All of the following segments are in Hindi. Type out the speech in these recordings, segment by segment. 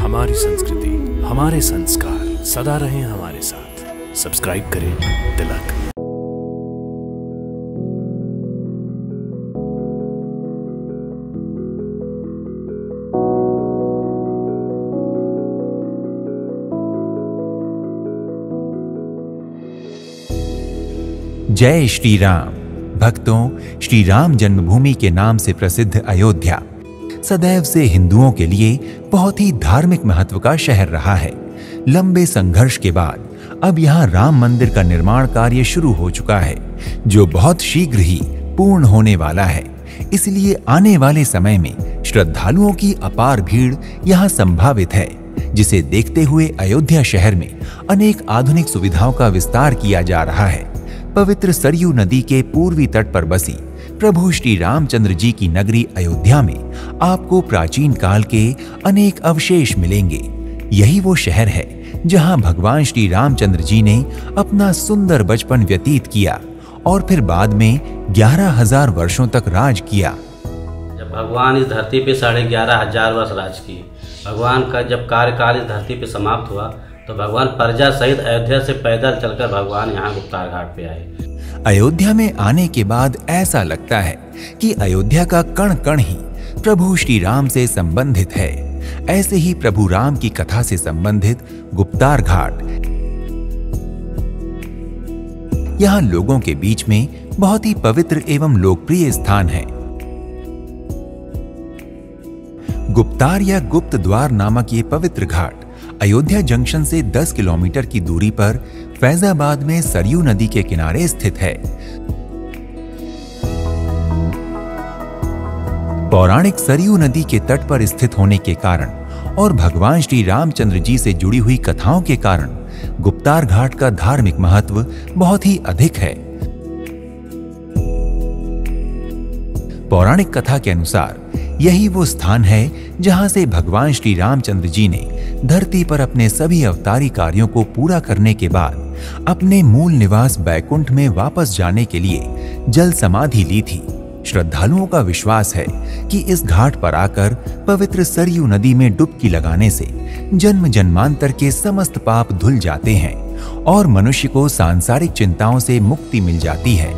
हमारी संस्कृति, हमारे संस्कार सदा रहें हमारे साथ। सब्सक्राइब करें तिलक। जय श्री राम। भक्तों, श्री राम जन्मभूमि के नाम से प्रसिद्ध अयोध्या सदैव से हिंदुओं के लिए बहुत ही धार्मिक महत्व का शहर रहा है। लंबे संघर्ष के बाद अब यहाँ राम मंदिर का निर्माण कार्य शुरू हो चुका है, जो बहुत शीघ्र ही पूर्ण होने वाला है। इसलिए आने वाले समय में श्रद्धालुओं की अपार भीड़ यहाँ संभावित है, जिसे देखते हुए अयोध्या शहर में अनेक आधुनिक सुविधाओं का विस्तार किया जा रहा है। पवित्र सरयू नदी के पूर्वी तट पर बसी प्रभु श्री रामचंद्र जी की नगरी अयोध्या में आपको प्राचीन काल के अनेक अवशेष मिलेंगे। यही वो शहर है जहां भगवान श्री रामचंद्र जी ने अपना सुंदर बचपन व्यतीत किया और फिर बाद में 11,000 वर्षों तक राज किया। जब भगवान इस धरती पे 11,500 वर्ष राज किए, भगवान का जब कार्यकाल इस धरती पे समाप्त हुआ तो भगवान प्रजा सहित अयोध्या से पैदल चलकर भगवान यहाँ गुप्तार घाट पे आए। अयोध्या में आने के बाद ऐसा लगता है कि अयोध्या का कण कण ही प्रभु श्री राम से संबंधित है। ऐसे ही प्रभु राम की कथा से संबंधित गुप्तार घाट यहाँ लोगों के बीच में बहुत ही पवित्र एवं लोकप्रिय स्थान है। गुप्तार या गुप्त द्वार नामक ये पवित्र घाट अयोध्या जंक्शन से 10 किलोमीटर की दूरी पर फैजाबाद में सरयू नदी के किनारे स्थित है। पौराणिक सरयू नदी के तट पर स्थित होने के कारण और भगवान श्री रामचंद्र जी से जुड़ी हुई कथाओं के कारण गुप्तार घाट का धार्मिक महत्व बहुत ही अधिक है। पौराणिक कथा के अनुसार यही वो स्थान है जहां से भगवान श्री रामचंद्र जी ने धरती पर अपने सभी अवतारी कार्यों को पूरा करने के बाद अपने मूल निवास बैकुंठ में वापस जाने के लिए जल समाधि ली थी। श्रद्धालुओं का विश्वास है कि इस घाट पर आकर पवित्र सरयू नदी में डुबकी लगाने से जन्म जन्मांतर के समस्त पाप धुल जाते हैं और मनुष्य को सांसारिक चिंताओं से मुक्ति मिल जाती है।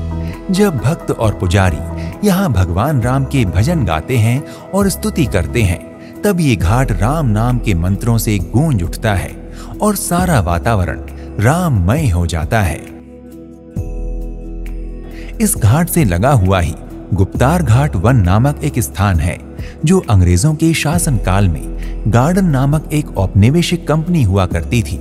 जब भक्त और पुजारी यहाँ भगवान राम के भजन गाते हैं और स्तुति करते हैं, तब ये घाट राम नाम के मंत्रों से गूंज उठता है और सारा वातावरण राममय हो जाता है। इस घाट से लगा हुआ ही गुप्तार घाट वन नामक एक स्थान है, जो अंग्रेजों के शासन काल में गार्डन नामक एक औपनिवेशिक कंपनी हुआ करती थी।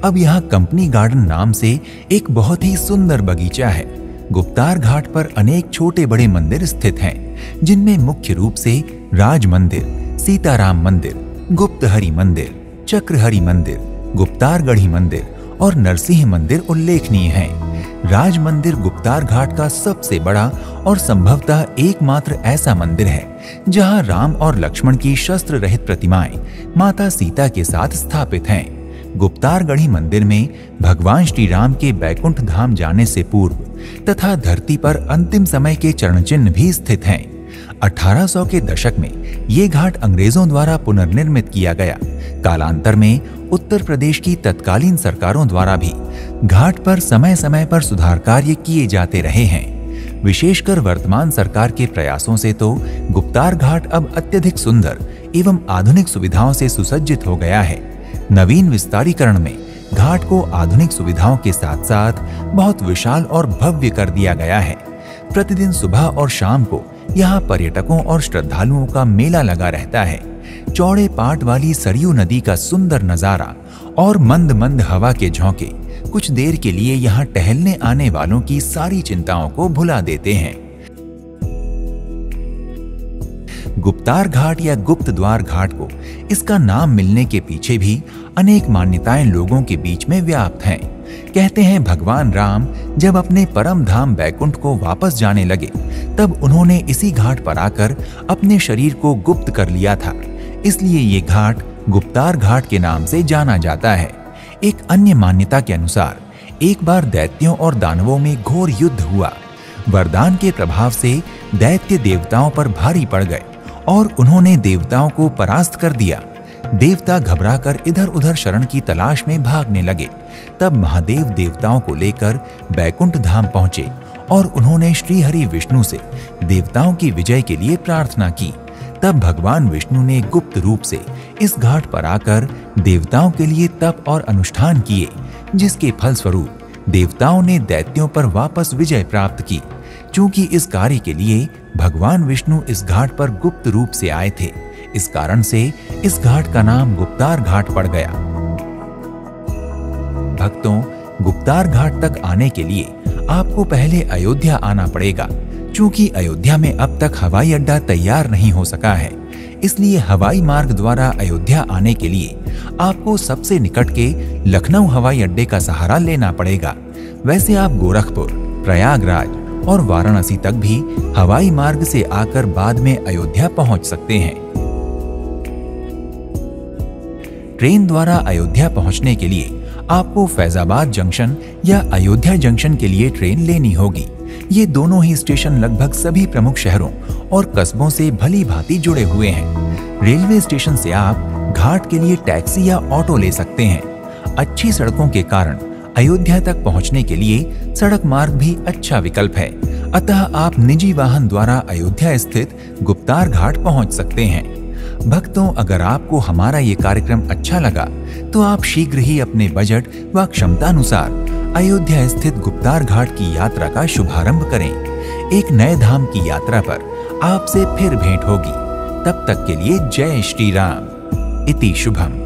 अब यहाँ कंपनी गार्डन नाम से एक बहुत ही सुंदर बगीचा है। गुप्तार घाट पर अनेक छोटे बड़े मंदिर स्थित हैं, जिनमें मुख्य रूप से राज मंदिर, सीताराम मंदिर, गुप्तहरि मंदिर, चक्रहरि मंदिर, गुप्तारगढ़ी मंदिर और नरसिंह मंदिर उल्लेखनीय हैं। राज मंदिर गुप्तार घाट का सबसे बड़ा और संभवतः एकमात्र ऐसा मंदिर है जहां राम और लक्ष्मण की शस्त्र रहित प्रतिमाएं माता सीता के साथ स्थापित हैं। गुप्तारगढ़ी मंदिर में भगवान श्री राम के बैकुंठ धाम जाने से पूर्व तथा धरती पर अंतिम समय के चरण चिन्ह भी स्थित हैं। 1800 के दशक में ये घाट अंग्रेजों द्वारा पुनर्निर्मित किया गया। कालांतर में उत्तर प्रदेश की तत्कालीन सरकारों द्वारा भी घाट पर समय समय पर सुधार कार्य किए जाते रहे हैं। विशेषकर वर्तमान सरकार के प्रयासों से तो गुप्तार घाट अब अत्यधिक सुंदर एवं आधुनिक सुविधाओं से सुसज्जित हो गया है। नवीन विस्तारीकरण में घाट को आधुनिक सुविधाओं के साथ साथ बहुत विशाल और भव्य कर दिया गया है। प्रतिदिन सुबह और शाम को यहाँ पर्यटकों और श्रद्धालुओं का मेला लगा रहता है। चौड़े पाट वाली सरयू नदी का सुंदर नजारा और मंद मंद हवा के झोंके कुछ देर के लिए यहाँ टहलने आने वालों की सारी चिंताओं को भुला देते हैं। गुप्तार घाट या गुप्त द्वार घाट को इसका नाम मिलने के पीछे भी अनेक मान्यताएं लोगों के बीच में व्याप्त हैं। कहते हैं भगवान राम जब अपने परम धाम बैकुंठ को वापस जाने लगे, तब उन्होंने इसी घाट पर आकर अपने शरीर को गुप्त कर लिया था। इसलिए ये घाट गुप्तार घाट के नाम से जाना जाता है। एक अन्य मान्यता के अनुसार एक बार दैत्यों और दानवों में घोर युद्ध हुआ। वरदान के प्रभाव से दैत्य देवताओं पर भारी पड़ गए और उन्होंने देवताओं को परास्त कर दिया। देवता घबराकर इधर उधर शरण की तलाश में भागने लगे। तब महादेव देवताओं को लेकर बैकुंठ धाम पहुंचे और उन्होंने श्री हरि विष्णु से देवताओं की विजय के लिए प्रार्थना की। तब भगवान विष्णु ने गुप्त रूप से इस घाट पर आकर देवताओं के लिए तप और अनुष्ठान किए, जिसके फलस्वरूप देवताओं ने दैत्यों पर वापस विजय प्राप्त की। चूंकि इस कार्य के लिए भगवान विष्णु इस घाट पर गुप्त रूप से आए थे, इस कारण से इस घाट का नाम गुप्तार घाट पड़ गया। भक्तों, गुप्तार घाट तक आने के लिए आपको पहले अयोध्या आना पड़ेगा। चूंकि अयोध्या में अब तक हवाई अड्डा तैयार नहीं हो सका है, इसलिए हवाई मार्ग द्वारा अयोध्या आने के लिए आपको सबसे निकट के लखनऊ हवाई अड्डे का सहारा लेना पड़ेगा। वैसे आप गोरखपुर, प्रयागराज और वाराणसी तक भी हवाई मार्ग से आकर बाद में अयोध्या पहुंच सकते हैं। ट्रेन द्वारा अयोध्या पहुंचने के लिए आपको फैजाबाद जंक्शन या अयोध्या जंक्शन के लिए ट्रेन लेनी होगी। ये दोनों ही स्टेशन लगभग सभी प्रमुख शहरों और कस्बों से भली भांति जुड़े हुए हैं। रेलवे स्टेशन से आप घाट के लिए टैक्सी या ऑटो ले सकते हैं। अच्छी सड़कों के कारण अयोध्या तक पहुंचने के लिए सड़क मार्ग भी अच्छा विकल्प है। अतः आप निजी वाहन द्वारा अयोध्या स्थित गुप्तार घाट पहुंच सकते हैं। भक्तों, अगर आपको हमारा ये कार्यक्रम अच्छा लगा तो आप शीघ्र ही अपने बजट व क्षमतानुसार अयोध्या स्थित गुप्तार घाट की यात्रा का शुभारंभ करें। एक नए धाम की यात्रा पर आपसे फिर भेंट होगी। तब तक के लिए जय श्री राम। इति शुभम।